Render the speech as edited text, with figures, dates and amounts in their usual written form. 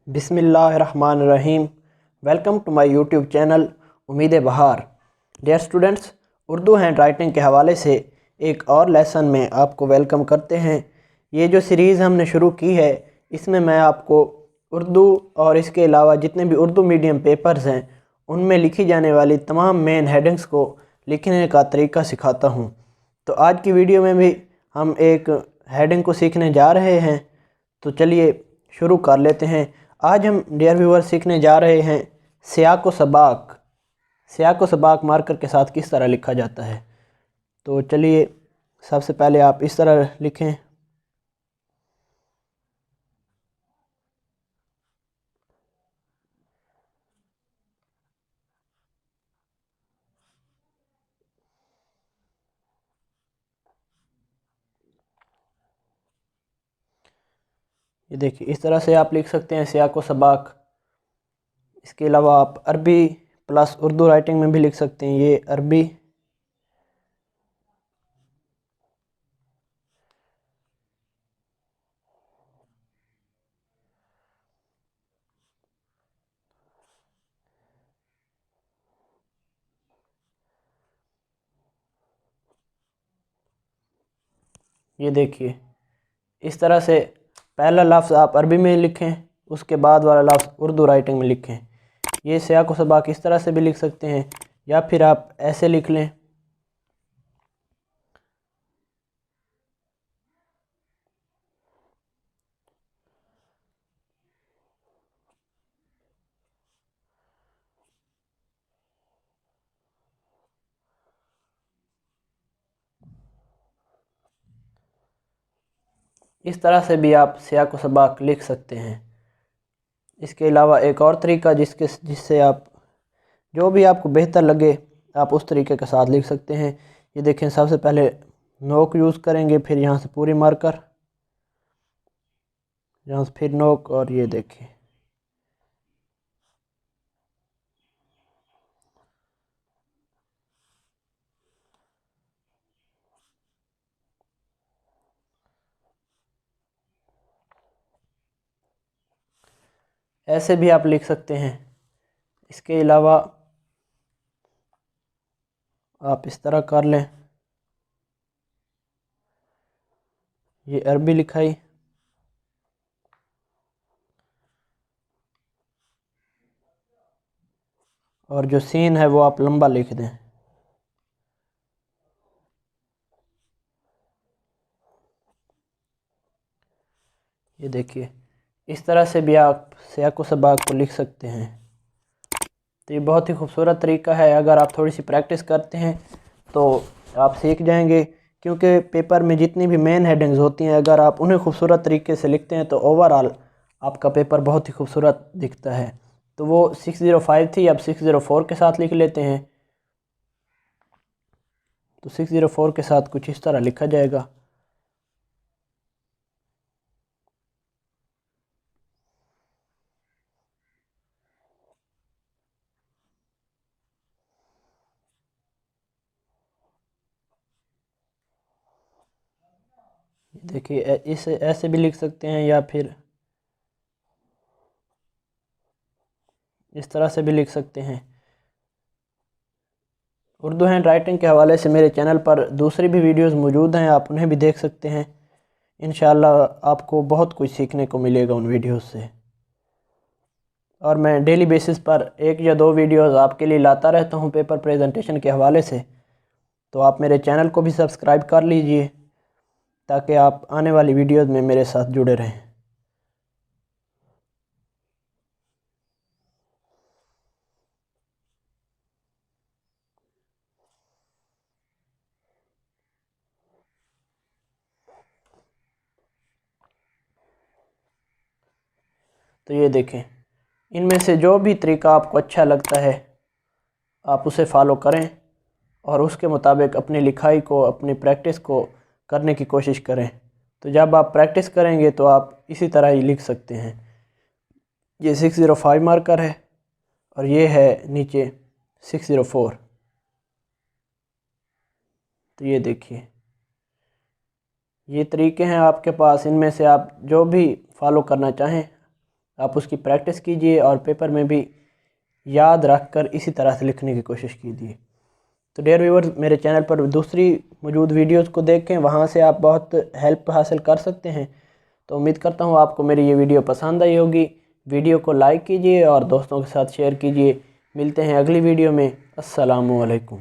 बिस्मिल्लाहिर्रहमानिर्रहीम। Welcome to my YouTube channel Ummeed Bahar. Dear students, Urdu handwriting के हवाले से एक और लेसन में आपको वेलकम करते हैं। ये जो सीरीज़ हमने शुरू की है, इसमें मैं आपको उर्दू और इसके अलावा जितने भी उर्दू मीडियम पेपर्स हैं उनमें लिखी जाने वाली तमाम मेन हेडिंग्स को लिखने का तरीका सिखाता हूँ। तो आज की वीडियो में भी हम एक हेडिंग को सीखने जा रहे हैं। तो चलिए शुरू कर लेते हैं। आज हम डियर व्यूअर सीखने जा रहे हैं सियाक व सबाक। सियाक व सबाक मार्कर के साथ किस तरह लिखा जाता है। तो चलिए सबसे पहले आप इस तरह लिखें। ये देखिए, इस तरह से आप लिख सकते हैं सियाक व सबाक। इसके अलावा आप अरबी प्लस उर्दू राइटिंग में भी लिख सकते हैं। ये अरबी, ये देखिए इस तरह से पहला लफ्ज़ आप अरबी में लिखें, उसके बाद वाला लफ्ज़ उर्दू राइटिंग में लिखें। ये सियाक व सबाक इस तरह से भी लिख सकते हैं, या फिर आप ऐसे लिख लें। इस तरह से भी आप सियाक व सबाक लिख सकते हैं। इसके अलावा एक और तरीका जिससे आप जो भी आपको बेहतर लगे आप उस तरीके के साथ लिख सकते हैं। ये देखें, सबसे पहले नोक यूज़ करेंगे, फिर यहाँ से पूरी मार्कर, यहाँ से फिर नोक, और ये देखें ऐसे भी आप लिख सकते हैं। इसके अलावा आप इस तरह कर लें। ये अरबी लिखाई, और जो सीन है वो आप लंबा लिख दें। ये देखिए, इस तरह से भी आप सियाक व सबाक को लिख सकते हैं। तो ये बहुत ही खूबसूरत तरीका है। अगर आप थोड़ी सी प्रैक्टिस करते हैं तो आप सीख जाएंगे, क्योंकि पेपर में जितनी भी मेन हेडिंग्स होती हैं अगर आप उन्हें खूबसूरत तरीके से लिखते हैं तो ओवरऑल आपका पेपर बहुत ही खूबसूरत दिखता है। तो वो 605 थी, अब 604 के साथ लिख लेते हैं। तो 604 के साथ कुछ इस तरह लिखा जाएगा। देखिए इसे ऐसे भी लिख सकते हैं, या फिर इस तरह से भी लिख सकते हैं। उर्दू हैंड राइटिंग के हवाले से मेरे चैनल पर दूसरी भी वीडियोस मौजूद हैं, आप उन्हें भी देख सकते हैं। इंशाल्लाह आपको बहुत कुछ सीखने को मिलेगा उन वीडियोस से। और मैं डेली बेसिस पर एक या दो वीडियोस आपके लिए लाता रहता हूं पेपर प्रेजेंटेशन के हवाले से। तो आप मेरे चैनल को भी सब्सक्राइब कर लीजिए ताकि आप आने वाली वीडियोस में मेरे साथ जुड़े रहें। तो ये देखें, इनमें से जो भी तरीका आपको अच्छा लगता है आप उसे फॉलो करें और उसके मुताबिक अपनी लिखाई को, अपनी प्रैक्टिस को करने की कोशिश करें। तो जब आप प्रैक्टिस करेंगे तो आप इसी तरह ही लिख सकते हैं। ये 605 मार्कर है और ये है नीचे 604। तो ये देखिए, ये तरीके हैं आपके पास, इनमें से आप जो भी फॉलो करना चाहें आप उसकी प्रैक्टिस कीजिए और पेपर में भी याद रख कर इसी तरह से लिखने की कोशिश कीजिए। तो डियर व्यूअर्स, मेरे चैनल पर दूसरी मौजूद वीडियोस को देखें, वहाँ से आप बहुत हेल्प हासिल कर सकते हैं। तो उम्मीद करता हूँ आपको मेरी ये वीडियो पसंद आई होगी। वीडियो को लाइक कीजिए और दोस्तों के साथ शेयर कीजिए। मिलते हैं अगली वीडियो में। अस्सलामु अलैकुम।